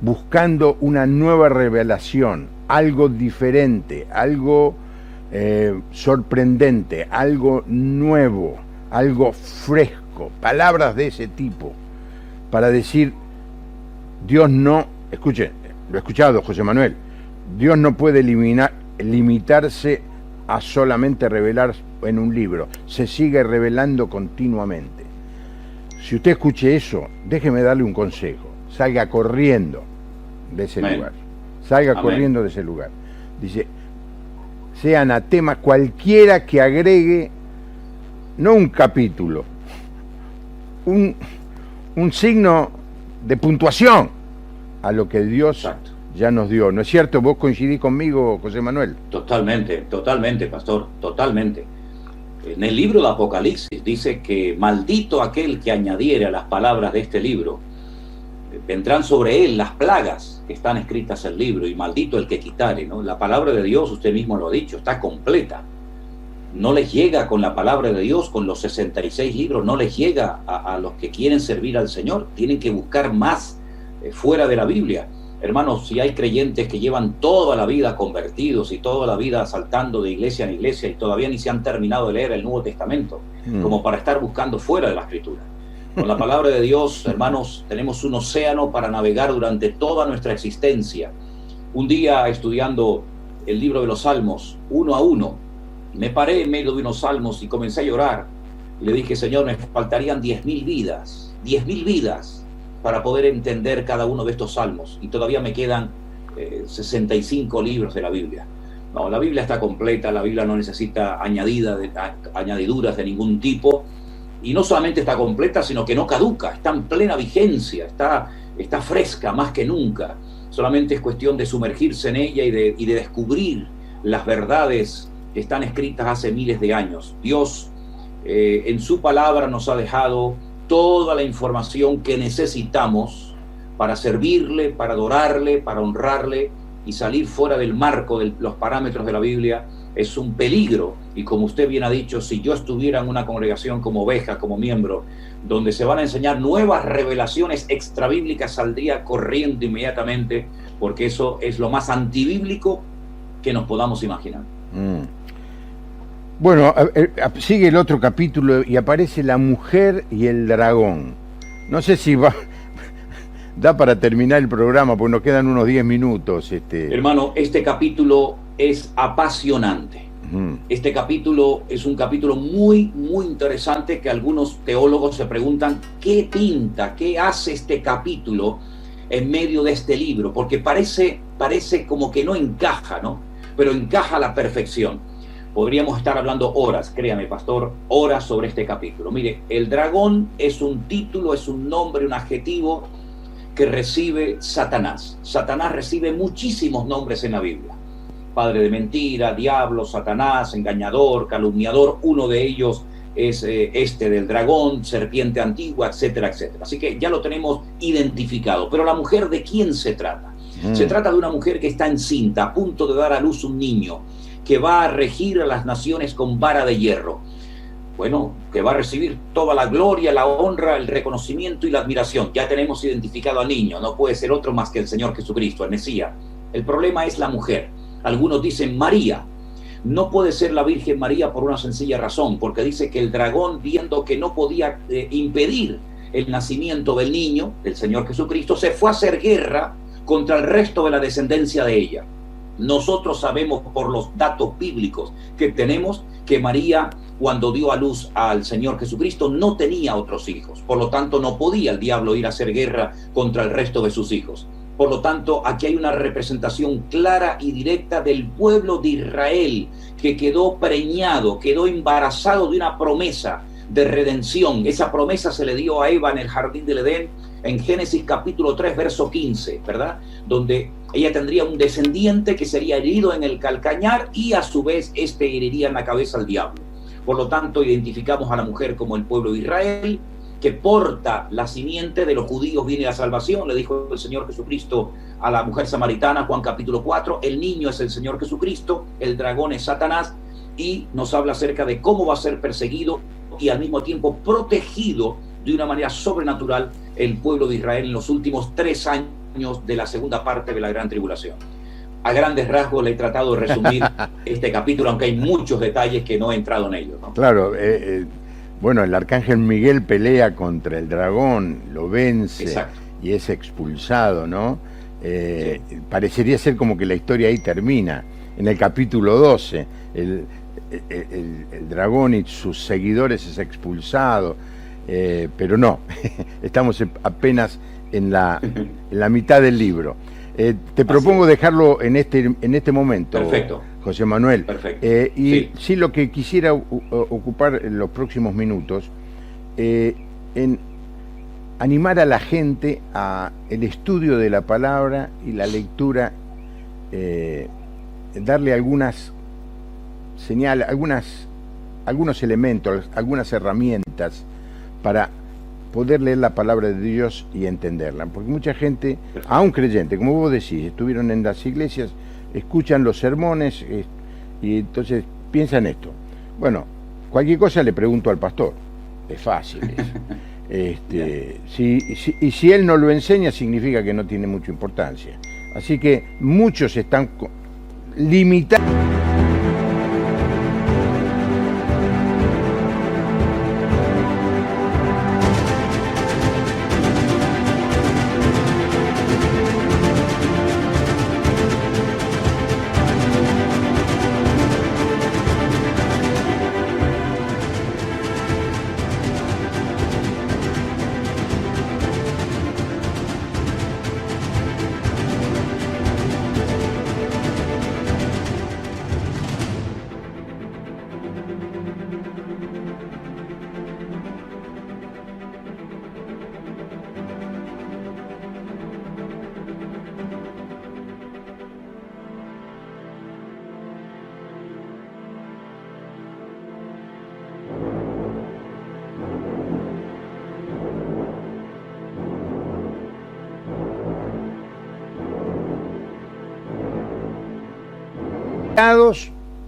buscando una nueva revelación, algo diferente, algo sorprendente, algo nuevo, algo fresco, palabras de ese tipo, para decir, Dios no, escuchen, lo he escuchado, José Manuel, Dios no puede limitarse a solamente revelar en un libro, se sigue revelando continuamente. Si usted escuche eso, déjeme darle un consejo, salga corriendo de ese Amén. lugar, salga Amén. corriendo de ese lugar. Dice, sea anatema cualquiera que agregue, no un capítulo, un signo de puntuación a lo que Dios Exacto. ya nos dio. ¿No es cierto? ¿Vos coincidís conmigo, José Manuel? Totalmente, pastor, totalmente. En el libro de Apocalipsis dice que maldito aquel que añadiere a las palabras de este libro, vendrán sobre él las plagas que están escritas en el libro, y maldito el que quitare, ¿no? La palabra de Dios, usted mismo lo ha dicho, está completa. No les llega con la palabra de Dios, con los 66 libros, no les llega a los que quieren servir al Señor. Tienen que buscar más fuera de la Biblia. Hermanos, si hay creyentes que llevan toda la vida convertidos y toda la vida saltando de iglesia en iglesia y todavía ni se han terminado de leer el Nuevo Testamento, como para estar buscando fuera de la Escritura. Con la palabra de Dios, hermanos, tenemos un océano para navegar durante toda nuestra existencia. Un día, estudiando el libro de los Salmos, uno a uno, me paré en medio de unos salmos y comencé a llorar. Y le dije, Señor, me faltarían 10.000 vidas, 10.000 vidas para poder entender cada uno de estos salmos. Y todavía me quedan 65 libros de la Biblia. No, la Biblia está completa, la Biblia no necesita añadiduras de ningún tipo. Y no solamente está completa, sino que no caduca, está en plena vigencia, está fresca más que nunca. Solamente es cuestión de sumergirse en ella y de descubrir las verdades que están escritas hace miles de años. Dios en su palabra nos ha dejado toda la información que necesitamos para servirle, para adorarle, para honrarle, y salir fuera del marco de los parámetros de la Biblia es un peligro. Y como usted bien ha dicho, si yo estuviera en una congregación como oveja, como miembro, donde se van a enseñar nuevas revelaciones extrabíblicas, saldría corriendo inmediatamente, porque eso es lo más antibíblico que nos podamos imaginar. Bueno, sigue el otro capítulo y aparece la mujer y el dragón. No sé si da para terminar el programa, porque nos quedan unos 10 minutos. Hermano, este capítulo es apasionante. Este capítulo es un capítulo muy, muy interesante, que algunos teólogos se preguntan qué pinta, qué hace este capítulo en medio de este libro, porque parece como que no encaja, ¿no? Pero encaja a la perfección. Podríamos estar hablando horas, créame, pastor, horas sobre este capítulo. Mire, el dragón es un título, es un nombre, un adjetivo que recibe Satanás. Satanás recibe muchísimos nombres en la Biblia. Padre de mentira, diablo, Satanás, engañador, calumniador. Uno de ellos es del dragón, serpiente antigua, etcétera, etcétera. Así que ya lo tenemos identificado. Pero la mujer, ¿de quién se trata? Se trata de una mujer que está encinta, a punto de dar a luz un niño, que va a regir a las naciones con vara de hierro. Bueno, que va a recibir toda la gloria, la honra, el reconocimiento y la admiración. Ya tenemos identificado al niño, no puede ser otro más que el Señor Jesucristo, el Mesías. El problema es la mujer. Algunos dicen María. No puede ser la Virgen María por una sencilla razón, porque dice que el dragón, viendo que no podía impedir el nacimiento del niño, del Señor Jesucristo, se fue a hacer guerra contra el resto de la descendencia de ella. Nosotros sabemos por los datos bíblicos que tenemos que María, cuando dio a luz al Señor Jesucristo, no tenía otros hijos. Por lo tanto, no podía el diablo ir a hacer guerra contra el resto de sus hijos. Por lo tanto, aquí hay una representación clara y directa del pueblo de Israel que quedó preñado, quedó embarazado de una promesa de redención. Esa promesa se le dio a Eva en el jardín del Edén en Génesis capítulo 3, verso 15, ¿verdad? Donde ella tendría un descendiente que sería herido en el calcañar y a su vez este heriría en la cabeza al diablo. Por lo tanto, identificamos a la mujer como el pueblo de Israel, que porta la simiente de los judíos viene la salvación. Le dijo el Señor Jesucristo a la mujer samaritana, Juan capítulo 4, el niño es el Señor Jesucristo, el dragón es Satanás, y nos habla acerca de cómo va a ser perseguido y al mismo tiempo protegido de una manera sobrenatural el pueblo de Israel en los últimos 3 años de la segunda parte de la gran tribulación. A grandes rasgos le he tratado de resumir este capítulo, aunque hay muchos detalles que no he entrado en ellos, ¿no? Claro, bueno, el arcángel Miguel pelea contra el dragón, lo vence. Exacto. Y es expulsado, ¿no? Sí. Parecería ser como que la historia ahí termina. En el capítulo 12, el dragón y sus seguidores es expulsado, pero no, estamos apenas en la mitad del libro. Te propongo dejarlo en este momento. Perfecto. José Manuel. Perfecto. Y sí, lo que quisiera ocupar en los próximos minutos, en animar a la gente a el estudio de la palabra y la lectura, darle algunas señales, algunos elementos, algunas herramientas para poder leer la palabra de Dios y entenderla. Porque mucha gente, aún creyente, como vos decís, estuvieron en las iglesias, escuchan los sermones y entonces piensan esto. Bueno, cualquier cosa le pregunto al pastor. Es fácil eso. Si él no lo enseña, significa que no tiene mucha importancia. Así que muchos están limitados.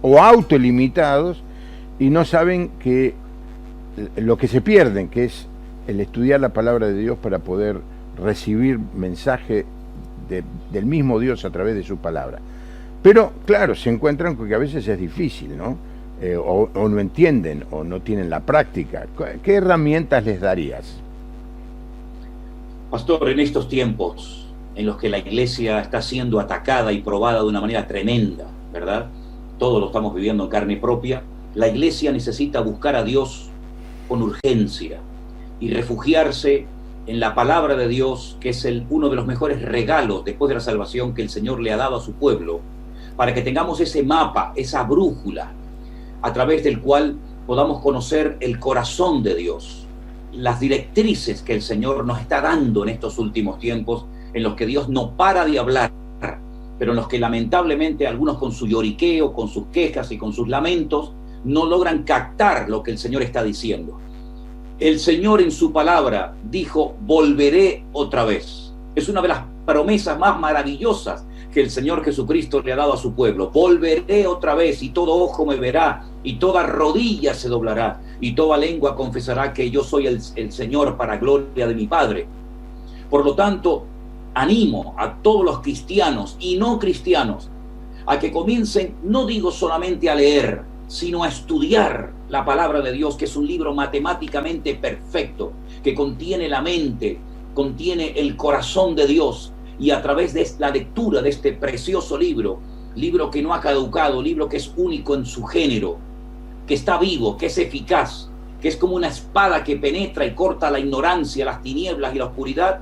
O autolimitados y no saben que lo que se pierden, que es el estudiar la palabra de Dios para poder recibir mensaje del mismo Dios a través de su palabra. Pero claro, se encuentran con que a veces es difícil, ¿no? O no entienden o no tienen la práctica. ¿Qué herramientas les darías? Pastor, en estos tiempos en los que la iglesia está siendo atacada y probada de una manera tremenda, ¿verdad? Todos lo estamos viviendo en carne propia. La iglesia necesita buscar a Dios con urgencia y refugiarse en la palabra de Dios, que es uno de los mejores regalos después de la salvación que el Señor le ha dado a su pueblo, para que tengamos ese mapa, esa brújula, a través del cual podamos conocer el corazón de Dios, las directrices que el Señor nos está dando en estos últimos tiempos, en los que Dios no para de hablar, pero en los que lamentablemente algunos con su lloriqueo, con sus quejas y con sus lamentos, no logran captar lo que el Señor está diciendo. El Señor en su palabra dijo, volveré otra vez. Es una de las promesas más maravillosas que el Señor Jesucristo le ha dado a su pueblo. Volveré otra vez y todo ojo me verá y toda rodilla se doblará y toda lengua confesará que yo soy el Señor, para gloria de mi Padre. Por lo tanto, animo a todos los cristianos y no cristianos a que comiencen, no digo solamente a leer, sino a estudiar la palabra de Dios, que es un libro matemáticamente perfecto, que contiene la mente, contiene el corazón de Dios, y a través de la lectura de este precioso libro que no ha caducado, libro que es único en su género, que está vivo, que es eficaz, que es como una espada que penetra y corta la ignorancia, las tinieblas y la oscuridad,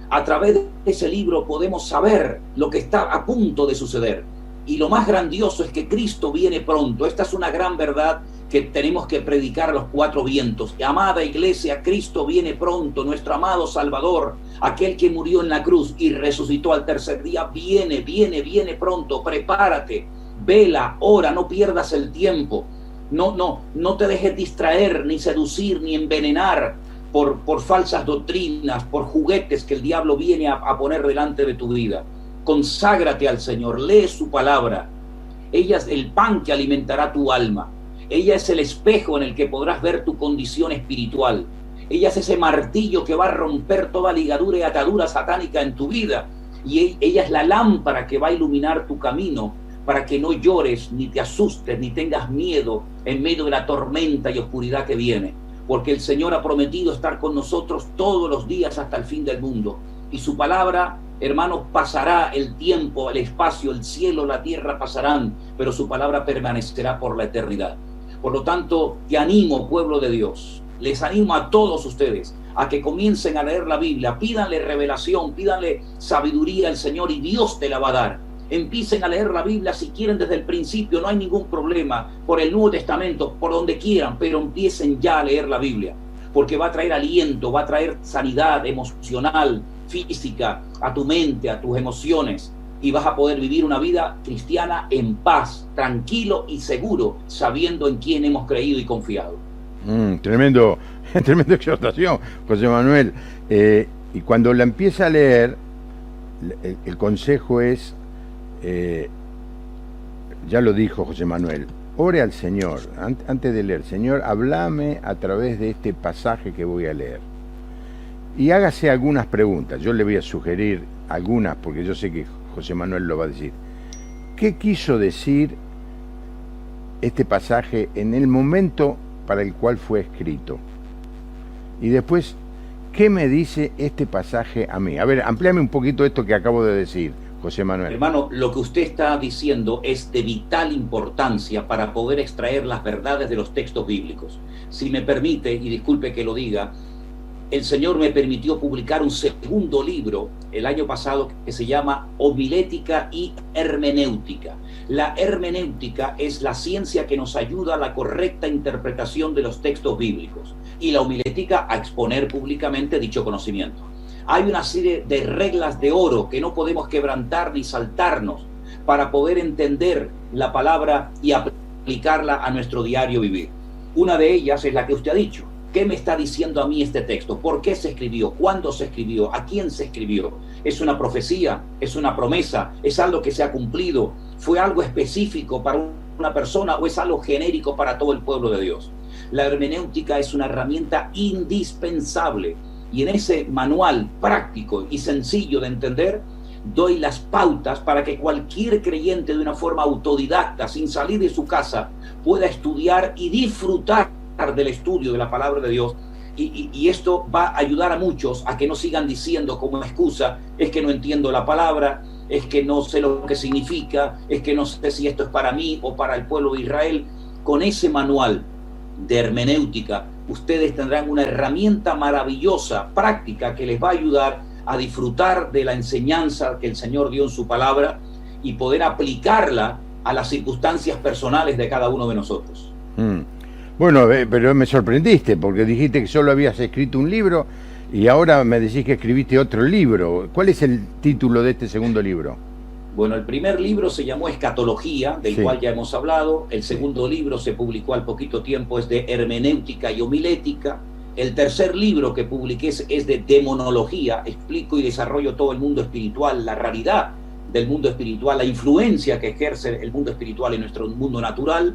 a través de ese libro podemos saber lo que está a punto de suceder. Y lo más grandioso es que Cristo viene pronto. Esta es una gran verdad que tenemos que predicar a los cuatro vientos. Amada iglesia, Cristo viene pronto, nuestro amado Salvador, aquel que murió en la cruz y resucitó al tercer día, viene pronto. Prepárate, vela, ora, no pierdas el tiempo. No te dejes distraer, ni seducir, ni envenenar por falsas doctrinas, por juguetes que el diablo viene a poner delante de tu vida. Conságrate al Señor, lee su palabra. Ella es el pan que alimentará tu alma. Ella es el espejo en el que podrás ver tu condición espiritual. Ella es ese martillo que va a romper toda ligadura y atadura satánica en tu vida. Y ella es la lámpara que va a iluminar tu camino para que no llores, ni te asustes, ni tengas miedo en medio de la tormenta y oscuridad que viene. Porque el Señor ha prometido estar con nosotros todos los días hasta el fin del mundo. Y su palabra, hermanos, pasará el tiempo, el espacio, el cielo, la tierra pasarán, pero su palabra permanecerá por la eternidad. Por lo tanto, te animo, pueblo de Dios, les animo a todos ustedes a que comiencen a leer la Biblia, pídanle revelación, pídanle sabiduría al Señor y Dios te la va a dar. Empiecen a leer la Biblia si quieren desde el principio, no hay ningún problema, por el Nuevo Testamento, por donde quieran, pero empiecen ya a leer la Biblia, porque va a traer aliento, va a traer sanidad emocional, física, a tu mente, a tus emociones, y vas a poder vivir una vida cristiana en paz, tranquilo y seguro, sabiendo en quién hemos creído y confiado. Tremenda exhortación, José Manuel. Y cuando la empieza a leer, el consejo es, ya lo dijo José Manuel, ore al Señor, antes de leer, Señor, háblame a través de este pasaje que voy a leer. Y hágase algunas preguntas. Yo le voy a sugerir algunas, porque yo sé que José Manuel lo va a decir. ¿Qué quiso decir este pasaje en el momento para el cual fue escrito? Y después, ¿qué me dice este pasaje a mí? A ver, amplíame un poquito esto que acabo de decir, José Manuel. Hermano, lo que usted está diciendo es de vital importancia para poder extraer las verdades de los textos bíblicos. Si me permite, y disculpe que lo diga, el Señor me permitió publicar un segundo libro el año pasado que se llama Homilética y Hermenéutica. La hermenéutica es la ciencia que nos ayuda a la correcta interpretación de los textos bíblicos y la homilética a exponer públicamente dicho conocimiento. Hay una serie de reglas de oro que no podemos quebrantar ni saltarnos para poder entender la palabra y aplicarla a nuestro diario vivir. Una de ellas es la que usted ha dicho. ¿Qué me está diciendo a mí este texto? ¿Por qué se escribió? ¿Cuándo se escribió? ¿A quién se escribió? ¿Es una profecía? ¿Es una promesa? ¿Es algo que se ha cumplido? ¿Fue algo específico para una persona o es algo genérico para todo el pueblo de Dios? La hermenéutica es una herramienta indispensable y en ese manual práctico y sencillo de entender doy las pautas para que cualquier creyente de una forma autodidacta, sin salir de su casa, pueda estudiar y disfrutar del estudio de la palabra de Dios y esto va a ayudar a muchos a que no sigan diciendo como excusa, es que no entiendo la palabra, es que no sé lo que significa, es que no sé si esto es para mí o para el pueblo de Israel. Con ese manual de hermenéutica ustedes tendrán una herramienta maravillosa, práctica, que les va a ayudar a disfrutar de la enseñanza que el Señor dio en su palabra y poder aplicarla a las circunstancias personales de cada uno de nosotros. Bueno, pero me sorprendiste porque dijiste que solo habías escrito un libro y ahora me decís que escribiste otro libro. ¿Cuál es el título de este segundo libro? Bueno, el primer libro se llamó Escatología, del cual ya hemos hablado. El segundo libro se publicó al poquito tiempo, es de Hermenéutica y Homilética. El tercer libro que publiqué es de demonología. Explico y desarrollo todo el mundo espiritual, la realidad del mundo espiritual, la influencia que ejerce el mundo espiritual en nuestro mundo natural.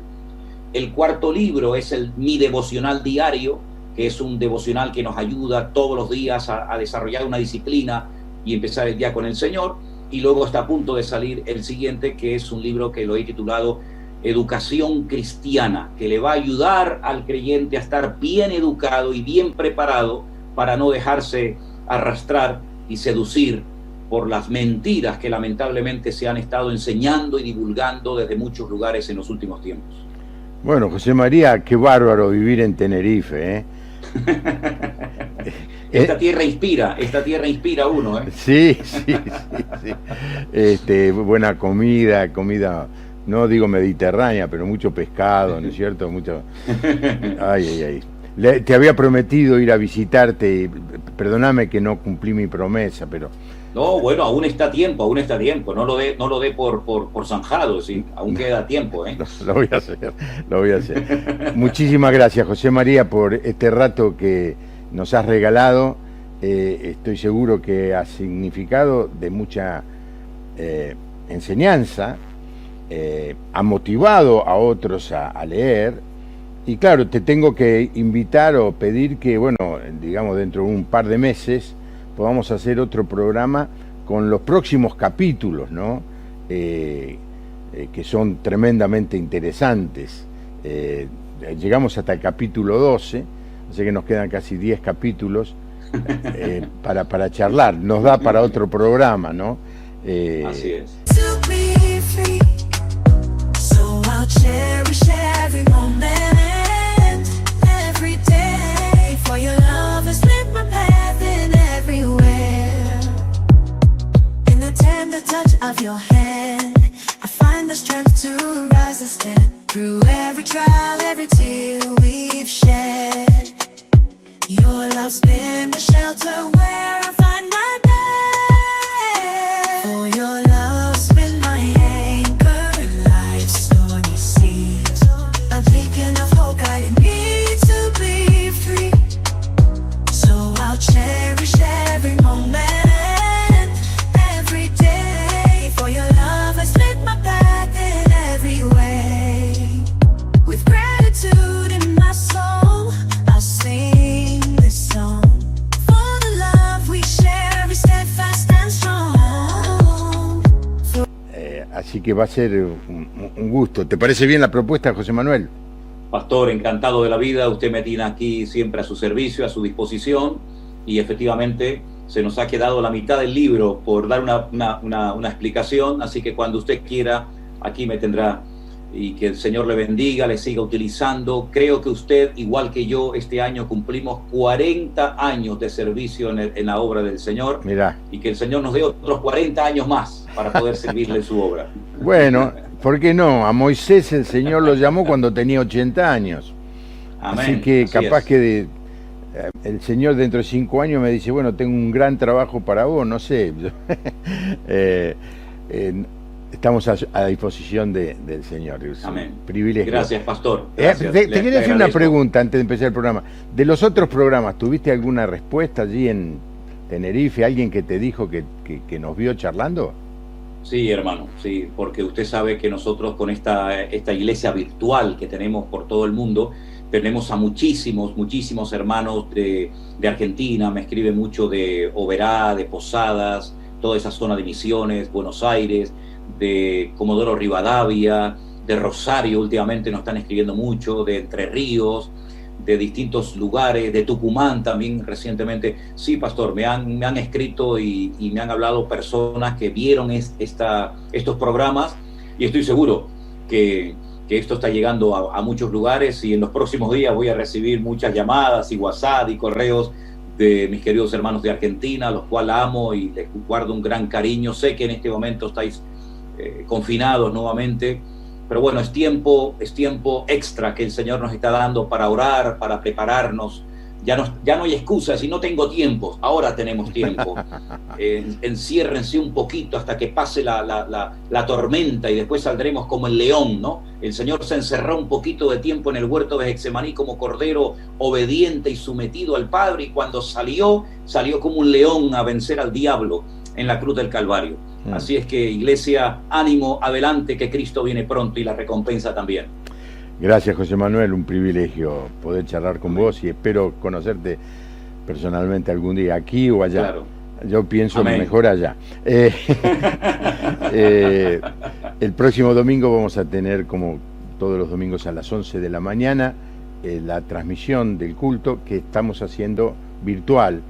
El cuarto libro es mi devocional diario, que es un devocional que nos ayuda todos los días a desarrollar una disciplina y empezar el día con el Señor. Y luego está a punto de salir el siguiente, que es un libro que lo he titulado Educación Cristiana, que le va a ayudar al creyente a estar bien educado y bien preparado para no dejarse arrastrar y seducir por las mentiras que lamentablemente se han estado enseñando y divulgando desde muchos lugares en los últimos tiempos. Bueno, José María, qué bárbaro vivir en Tenerife, ¿eh? Esta tierra inspira a uno, ¿eh? Sí. Buena comida, no digo mediterránea, pero mucho pescado, ¿no es cierto? Mucho. Ay. Te había prometido ir a visitarte, perdóname que no cumplí mi promesa, pero... No, bueno, aún está tiempo, no lo dé por zanjado, sí, aún queda tiempo, ¿eh? Lo voy a hacer. Muchísimas gracias, José María, por este rato que nos has regalado. Estoy seguro que ha significado de mucha enseñanza, ha motivado a otros a leer, y claro, te tengo que invitar o pedir que, bueno, digamos dentro de un par de meses podamos hacer otro programa con los próximos capítulos, ¿no? Que son tremendamente interesantes. Llegamos hasta el capítulo 12, así que nos quedan casi 10 capítulos para charlar. Nos da para otro programa, ¿no? Así es. Touch of your hand, I find the strength to rise and stand through every trial, every tear we've shed. Your love's been the shelter where I find my bed. For your love's been my anchor in life's stormy seas, a beacon of hope guiding me to be free. So I'll cherish every moment. Así que va a ser un gusto. ¿Te parece bien la propuesta, José Manuel? Pastor, encantado de la vida. Usted me tiene aquí siempre a su servicio, a su disposición, y efectivamente se nos ha quedado la mitad del libro por dar una explicación, así que cuando usted quiera, aquí me tendrá, y que el Señor le bendiga, le siga utilizando. Creo que usted, igual que yo, este año cumplimos 40 años de servicio en la obra del Señor. Mirá. Y que el Señor nos dé otros 40 años más para poder servirle en su obra. Bueno, ¿por qué no? A Moisés el Señor lo llamó cuando tenía 80 años. Amén. Así que capaz que el Señor dentro de 5 años me dice, bueno, tengo un gran trabajo para vos, no sé. Estamos a disposición del Señor. Amén. Privilegio. Gracias, pastor. Gracias. Te quería hacer una pregunta antes de empezar el programa. De los otros programas, ¿tuviste alguna respuesta allí en Tenerife? ¿Alguien que te dijo que nos vio charlando? Sí, hermano, sí, porque usted sabe que nosotros con esta iglesia virtual que tenemos por todo el mundo, tenemos a muchísimos hermanos de Argentina. Me escribe mucho de Oberá, de Posadas, toda esa zona de Misiones, Buenos Aires, de Comodoro Rivadavia, de Rosario, últimamente nos están escribiendo mucho, de Entre Ríos, de distintos lugares, de Tucumán también recientemente. Sí, pastor, me han escrito y me han hablado personas que vieron estos programas, y estoy seguro que esto está llegando a muchos lugares, y en los próximos días voy a recibir muchas llamadas y WhatsApp y correos de mis queridos hermanos de Argentina, a los cuales amo y les guardo un gran cariño. Sé que en este momento estáis confinados nuevamente, pero bueno, es tiempo extra que el Señor nos está dando para orar, para prepararnos Ya no hay excusas, si no tengo tiempo, ahora tenemos tiempo. Enciérrense un poquito hasta que pase la tormenta y después saldremos como el león, ¿no? El Señor se encerró un poquito de tiempo en el huerto de Getsemaní como cordero obediente y sometido al Padre, y cuando salió como un león a vencer al diablo en la cruz del Calvario. Así es que, iglesia, ánimo, adelante, que Cristo viene pronto y la recompensa también. Gracias, José Manuel, un privilegio poder charlar con vos y espero conocerte personalmente algún día, aquí o allá. Claro. Yo pienso Amén. mejor allá. El próximo domingo vamos a tener, como todos los domingos a las 11 de la mañana, la transmisión del culto que estamos haciendo virtual.